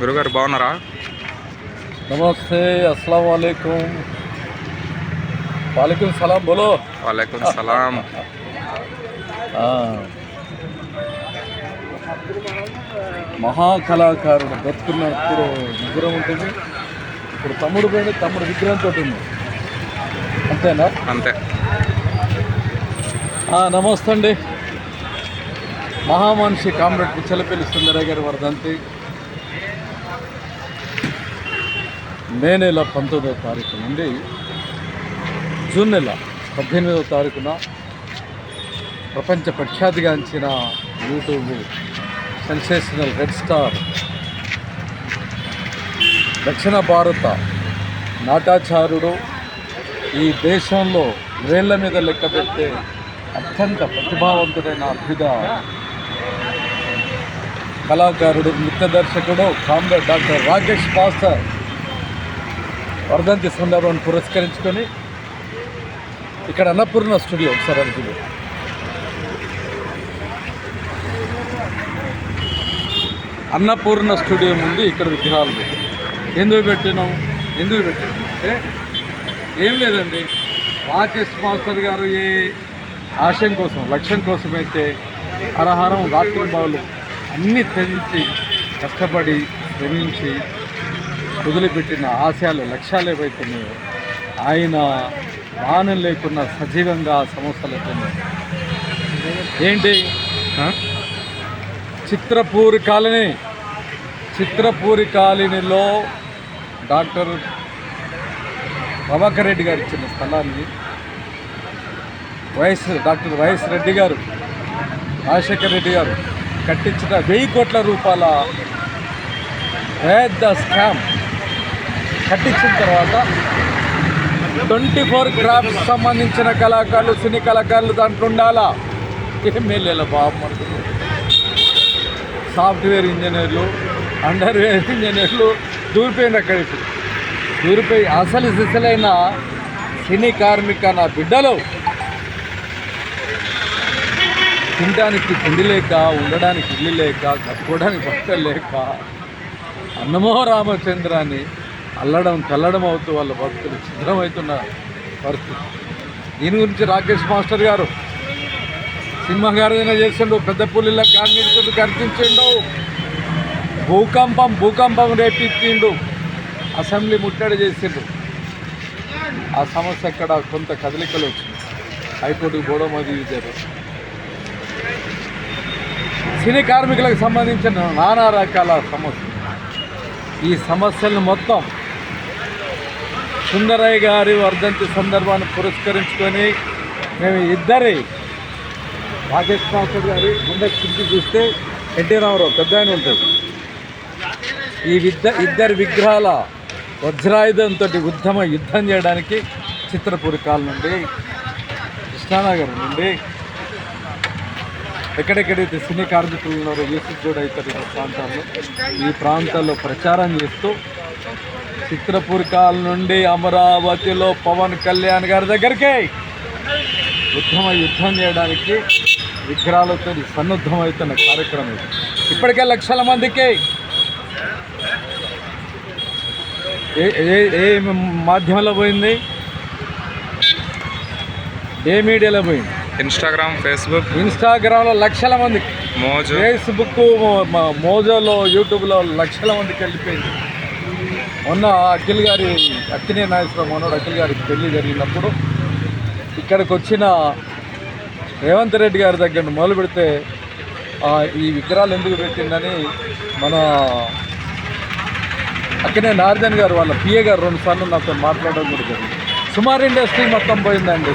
గురుగారు బాగున్నారా? నమస్తే, అస్సలం వాలేకుం. వాలేకుం సలాం బోలో. వాలేకుం సలాం. మహాకళాకారుడు బతుకున్నప్పుడు నిద్ర ఉంటుంది. ఇప్పుడు తమ్ముడు పోయిన తమ్ముడు విగ్రహంతో ఉంది, అంతేనా? అంతే. నమస్తే అండి. మహామనిషి కామ్రేడ్ పిచ్చలపల్లి సుందరయ్య గారి వర్ధంతి మే నెల 19వ తారీఖు నుండి జూన్ నెల 18వ తారీఖున ప్రపంచ ప్రఖ్యాతిగాంచిన యూట్యూబ్ సెన్సేషనల్ రెడ్ స్టార్, దక్షిణ భారత నాటాచారుడు, ఈ దేశంలో వేళ్ల మీద లెక్క పెట్టే అత్యంత ప్రతిభావంతుడైన అభ్యుద కళాకారుడు, నృత్య దర్శకుడు కామ్రేడ్ డాక్టర్ రాకేష్ మాస్టర్ వర్ధంతి సందర్భాన్ని పురస్కరించుకొని ఇక్కడ అన్నపూర్ణ స్టూడియో ఒకసారి అనుకుంది. అన్నపూర్ణ స్టూడియో ముందు ఇక్కడ విగ్రహాలు ఎందుకు పెట్టినాం అంటే ఏం లేదండి, రాకేష్ మాస్టర్ గారు ఏ ఆశయం కోసం, లక్ష్యం కోసం అయితే హరహరం రాత్రి బావులు అన్నీ తెగించి కష్టపడి శ్రమించి వదిలిపెట్టిన ఆశయాలు, లక్ష్యాలు ఏవైతున్నాయో ఆయన వాహనం లేకున్నా సజీవంగా సంస్థలతో ఏంటి చిత్రపూరి కాలనీలో డాక్టర్ ప్రభాకర్ రెడ్డి గారు ఇచ్చిన స్థలాన్ని డాక్టర్ వైఎస్ రెడ్డి గారు, రాజశేఖర్ రెడ్డి గారు కట్టించిన 1000 కోట్ల రూపాయల పెద్ద స్కామ్ కట్టించిన తర్వాత 24 క్రాఫ్ట్స్ సంబంధించిన కళాకారులు, సినీ కళాకారులు దాంట్లో ఉండాలా. ఎమ్మెల్యేల బాబు, సాఫ్ట్వేర్ ఇంజనీర్లు, అండర్వేర్ ఇంజనీర్లు దూరిపోయింది. అక్కడికి దూరిపోయి అసలు సిసలైన సినీ కార్మిక నా బిడ్డలు తినడానికి తిండి లేక, ఉండడానికి ఇల్లు లేక, కట్టుకోవడానికి బట్టలు లేక అన్నమో రామచంద్రాన్ని అల్లడం కల్లడం అవుతూ వాళ్ళ భక్తులు ఛిద్రమవుతున్న పరిస్థితి. దీని గురించి రాకేష్ మాస్టర్ గారు సినిమా గారిదైనా చేసిండు, పెద్ద పులిలా కాంగ్రెస్ కర్పించిండు, భూకంపం రేపించిండు, అసెంబ్లీ ముట్టడి చేసిండు. ఆ సమస్య అక్కడ కొంత కదలికలు వచ్చింది, హైకోర్టుకు పోవడం అది జరిగింది. సినీ కార్మికులకు సంబంధించిన నానా రకాల సమస్యలు, ఈ సమస్యలను మొత్తం సుందరయ్య గారి వర్ధంతి సందర్భాన్ని పురస్కరించుకొని మేము రాకేష్ మాస్టర్ గారి గుండె కింది చూస్తే ఎన్టీ రామారావు పెద్ద ఆయన ఉంటుంది. ఈ ఇద్దరి విగ్రహాల వజ్రాయుధంతో యుద్ధం చేయడానికి చిత్రపూరి కాలనీ నుండి, కృష్ణానగర్ నుండి, ఎక్కడెక్కడైతే సినీ కార్మికులు ఉన్నారో యూసుఫ్ కూడా అవుతారు ఈ ప్రాంతాల్లో ప్రచారం చేస్తూ చిత్రపూరి కాలనీ నుండి అమరావతిలో పవన్ కళ్యాణ్ గారి దగ్గరికి యుద్ధం చేయడానికి విగ్రహాలతో సన్నద్ధమవుతున్న కార్యక్రమం ఇది. ఇప్పటికే లక్షల మందికి ఏ మాధ్యమంలో పోయింది, ఏ మీడియాలో పోయింది? ఇన్స్టాగ్రామ్లో లక్షల మందికి, ఫేస్బుక్, మోజోలో, యూట్యూబ్లో లక్షల మందికి వెళ్ళిపోయింది. మొన్న అక్కినే నాగేశ్వరరావు మనోడు అఖిల్ గారికి పెళ్లి జరిగినప్పుడు ఇక్కడికి వచ్చిన రేవంత్ రెడ్డి గారి దగ్గర మొదలు పెడితే ఈ విగ్రహాలు ఎందుకు పెట్టిందని మన అక్కినే నారాయణ గారు వాళ్ళ పిఏ గారు 2 సార్లు నాతో మాట్లాడడం కూడా జరిగింది. సుమారు ఇండస్ట్రీ మొత్తం పోయిందండి.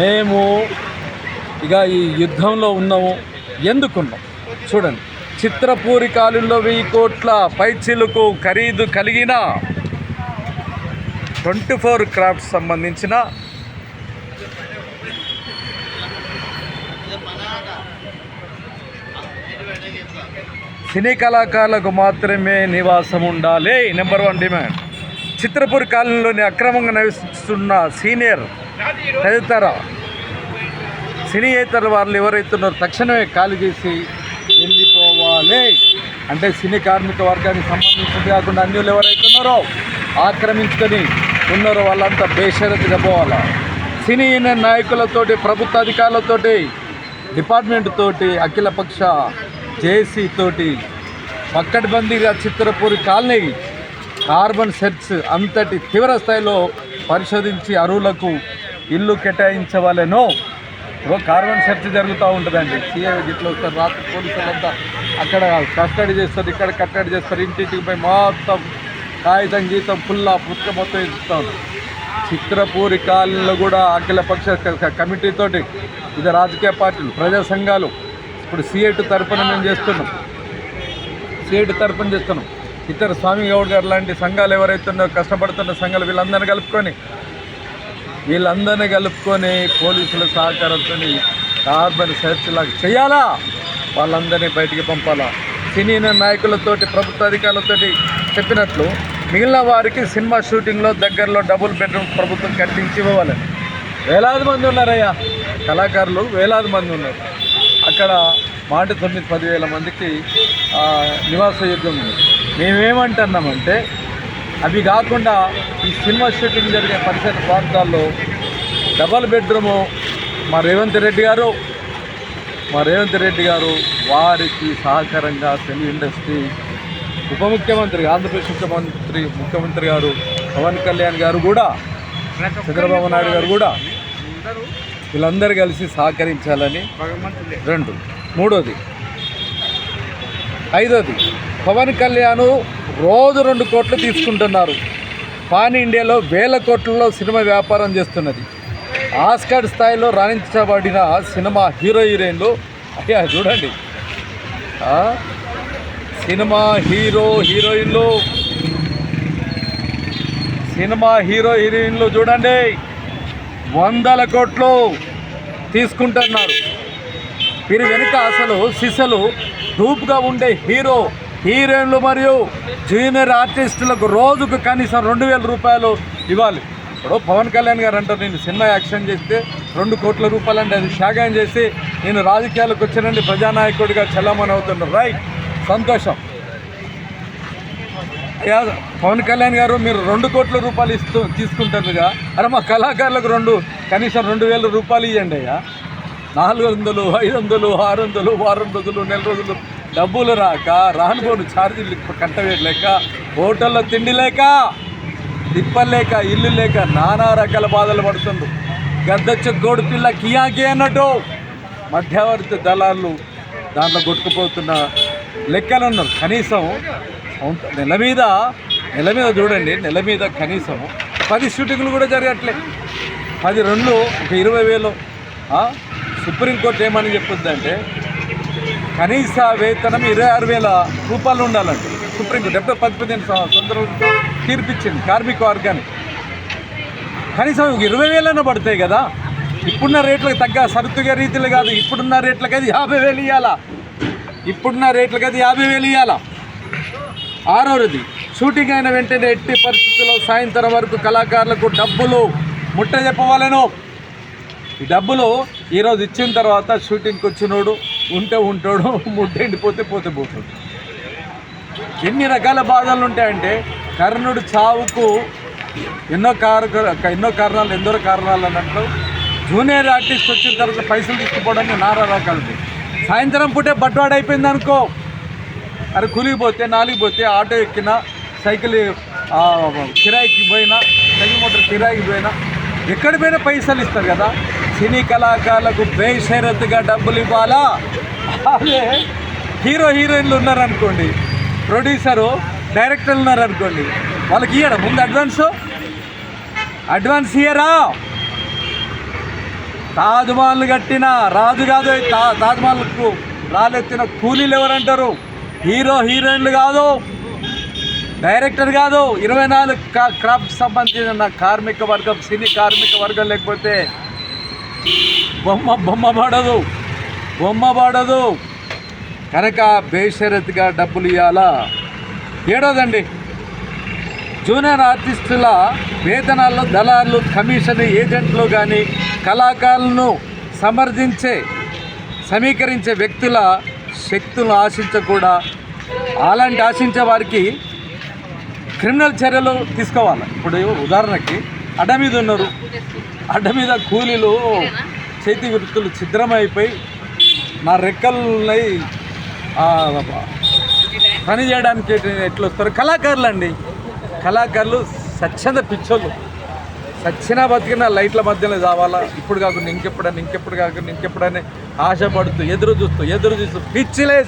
మేము ఇక ఈ యుద్ధంలో ఉన్నాము. ఎందుకున్నాం చూడండి, చిత్రపూరి కాలనీలో 1000 కోట్ల పైచిలుకు ఖరీదు కలిగిన 24 క్రాఫ్ట్స్ సంబంధించిన సినీ కళాకారులకు మాత్రమే నివాసం ఉండాలి. Number 1 demand. చిత్రపూరి కాలనీలోని అక్రమంగా నివసిస్తున్న సీనియర్ తదితర సినీయేతర వాళ్ళు ఎవరైతున్నారో తక్షణమే ఖాళీ చేసి వెళ్ళిపోవాలి. అంటే సినీ కార్మిక వర్గానికి సంబంధించింది కాకుండా అన్యులు ఎవరైతే ఉన్నారో ఆక్రమించుకొని ఉన్నారో వాళ్ళంతా బేషరతుగా పోవాలా. సినీ యూనియన్ నాయకులతోటి, ప్రభుత్వ అధికారులతోటి, డిపార్ట్మెంట్ తోటి, అఖిలపక్ష జేఏసీ తోటి పక్కడ్బందీగా చిత్రపూరి కాలనీ కార్బన్ సెర్చ్ అంతటి తీవ్ర స్థాయిలో పరిశోధించి అర్హులకు ఇల్లు కేటాయించవలెను. కార్బన్ సెర్చ్ జరుగుతూ ఉంటుందండి. సీఏ గిట్లో వస్తారు, రాత్రి పోలీసులంతా అక్కడ కస్టడీ చేస్తారు, ఇక్కడ కట్టడి చేస్తారు, ఇంటింటికి పోయి మొత్తం కాగితం గీతం పుల్ల పుస్తకం మొత్తం ఇస్తాను. చిత్రపూరి కాలనీలో కూడా అఖిలపక్ష కమిటీతోటి ఇది రాజకీయ పార్టీలు, ప్రజా సంఘాలు, ఇప్పుడు సిఐటి తరఫున మేము చేస్తున్నాం, ఇతర స్వామి గౌడ్ గారు లాంటి సంఘాలు ఎవరైతే ఉన్నారో కష్టపడుతున్న సంఘాలు వీళ్ళందరినీ కలుపుకొని పోలీసుల సహకారంతో కార్బన్ సెర్చ్ లాగా చేయాలా, వాళ్ళందరినీ బయటికి పంపాలా. సినీ నాయకులతోటి, ప్రభుత్వ అధికారులతోటి చెప్పినట్లు మిగిలిన వారికి సినిమా షూటింగ్లో దగ్గరలో డబుల్ బెడ్రూమ్ ప్రభుత్వం కట్టించి ఇవ్వాలని. వేలాది మంది ఉన్నారయ్యా, కళాకారులు వేలాది మంది ఉన్నారు. అక్కడ మాట 9-10 వేల మందికి నివాస యోగ్యం ఉంది. మేమేమంటున్నామంటే అవి కాకుండా ఈ సినిమా షూటింగ్ జరిగే పరిసర ప్రాంతాల్లో డబల్ బెడ్రూము మా రేవంత్ రెడ్డి గారు వారికి సహకారంగా సినీ ఇండస్ట్రీ ఉప ముఖ్యమంత్రి, ఆంధ్రప్రదేశ్ ముఖ్యమంత్రి గారు పవన్ కళ్యాణ్ గారు కూడా, చంద్రబాబు నాయుడు గారు కూడా వీళ్ళందరూ కలిసి సహకరించాలని. 2. 3. 5. పవన్ కళ్యాణ్ రోజు 2 కోట్లు తీసుకుంటున్నారు. పాన్ ఇండియాలో వేల కోట్లలో సినిమా వ్యాపారం చేస్తున్నది. ఆస్కార్ స్థాయిలో రాణించబడిన సినిమా హీరోయిన్లు అయ్యా చూడండి, సినిమా హీరోయిన్లు చూడండి, 100 కోట్లు తీసుకుంటున్నారు. వీరి వెనుక అసలు సిసలు డూప్గా ఉండే హీరోయిన్లు మరియు జూనియర్ ఆర్టిస్టులకు రోజుకు కనీసం 2,000 రూపాయలు ఇవ్వాలి. ఇప్పుడు పవన్ కళ్యాణ్ గారు అంటారు, నేను సినిమా యాక్షన్ చేస్తే 2 కోట్ల రూపాయలు అంటే అది త్యాగం చేసి నేను రాజకీయాలకు వచ్చినండి ప్రజానాయకుడిగా చలామణి అవుతున్నారు. రైట్, సంతోషం. పవన్ కళ్యాణ్ గారు మీరు 2 కోట్ల రూపాయలు తీసుకుంటారుగా, అరే మా కళాకారులకు కనీసం 2,000 రూపాయలు ఇవ్వండి అయ్యా. 400, 500, 600 వారం రోజులు, నెల రోజులు డబ్బులు రాక, రానుకోను ఛార్జీలు కట్టవేయలేక, హోటల్లో తిండి లేక, తిప్పలేక, ఇల్లు లేక నానా రకాల బాధలు పడుతుండ్రు. గద్దచ్చ గోడు పిల్ల కియాకి అన్నట్టు మధ్యవర్తి దళాలు దాంట్లో కొట్టుకుపోతున్న లెక్కలు ఉన్నారు. కనీసం నెల మీద చూడండి, నెల మీద కనీసం 10 షూటింగ్లు కూడా జరగట్లే. 10 2 ఒక 20,000. సుప్రీంకోర్టు ఏమని చెప్పుద్దంటే కనీస వేతనం 26,000 రూపాయలు ఉండాలంటే సుప్రీంకోర్టు 15 సంవత్సరాలతో తీర్పిచ్చింది కార్మిక వర్గానికి. కనీసం 20,000 పడతాయి కదా. ఇప్పుడున్న రేట్లకు తగ్గ సరుతుగా రీతిలో కాదు, ఇప్పుడున్న రేట్లకి అది 50,000 ఇవ్వాలా. 6వది షూటింగ్ అయిన వెంటనే ఎట్టి పరిస్థితుల్లో సాయంత్రం వరకు కళాకారులకు డబ్బులు ముట్ట చెప్పవాలను. ఈ డబ్బులు ఈరోజు ఇచ్చిన తర్వాత షూటింగ్కి వచ్చినోడు ఉంటే ఉంటాడు, ముట్ట ఎండిపోతే పోతాడు. ఎన్ని రకాల బాధలు ఉంటాయంటే కర్ణుడు చావుకు ఎన్నో కారణాలు అన్నట్టు జూనియర్ ఆర్టిస్ట్ వచ్చిన తర్వాత పైసలు తీసుకుపోవడానికి నానా రకాలు ఉంటాయి. సాయంత్రం పూటే బట్వాడ అయిపోయింది అనుకో, అరే కూలికి పోతే, నాలుగు పోతే, ఆటో ఎక్కినా, సైకిల్ కిరాయికి పోయినా, సైకిల్ మోటార్ కిరాయికి పోయినా, ఎక్కడి పోయినా పైసలు ఇస్తారు కదా. సినీ కళాకారులకు బేషరతుగా డబ్బులు ఇవ్వాలా. అదే హీరోయిన్లు ఉన్నారనుకోండి, ప్రొడ్యూసరు, డైరెక్టర్లు ఉన్నారనుకోండి, వాళ్ళకి ఇయ్యడం ముందు అడ్వాన్స్ ఇయ్యరా. తాజ్మహల్ కట్టిన రాజు కాదు, తాజ్మహల్కు రాలెత్తిన కూలీలు ఎవరంటారు? హీరోయిన్లు కాదు, డైరెక్టర్ కాదు, 24 క్రాఫ్ట్ సంబంధించిన కార్మిక వర్గం, సినీ కార్మిక వర్గం లేకపోతే బొమ్మ పడదు కనుక బేషరతుగా డబ్బులు ఇవ్వాలా. 7వదండి, జూనియర్ ఆర్టిస్టుల వేతనాల్లో దళారులు, కమిషన్ ఏజెంట్లు కానీ కళాకారులను సమీకరించే వ్యక్తుల శక్తులను అలాంటి ఆశించే వారికి క్రిమినల్ చర్యలు తీసుకోవాలి. ఇప్పుడు ఉదాహరణకి అడ్డ మీద ఉన్నారు, అడ్డ మీద కూలీలు చేతి వృత్తులు ఛిద్రమైపోయి నా రెక్కలై పని చేయడానికి ఎట్లా వస్తారు? కళాకారులు అండి, కళాకారులు స్వచ్ఛంద పిచ్చోళ్ళు, సచ్చిన బతికిన లైట్ల మధ్యలో కావాలా, ఇప్పుడు కాకుండా ఇంకెప్పుడని ఆశపడుతూ ఎదురు చూస్తూ పిచ్చిలే